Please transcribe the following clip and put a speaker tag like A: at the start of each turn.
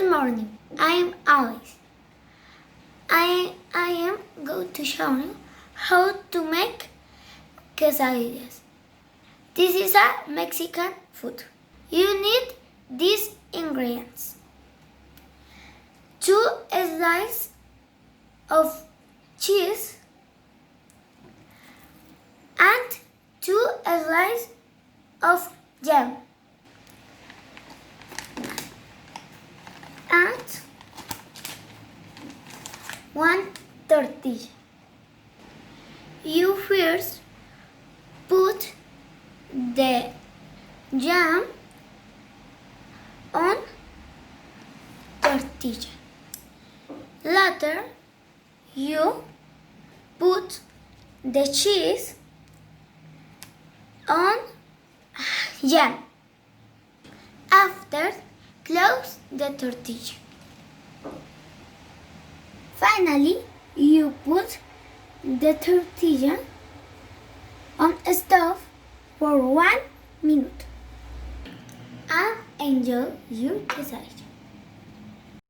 A: Good morning, I'm Alice. I am going to show you how to make quesadillas. This is a Mexican food. You need these ingredients: 2 slices of cheese and 2 slices of jam and 1 tortilla. You first put the jam on tortilla. Later, you put the cheese on jam. After, close the tortilla. Finally, you put the tortilla on a stove for 1 minute and enjoy your quesadilla.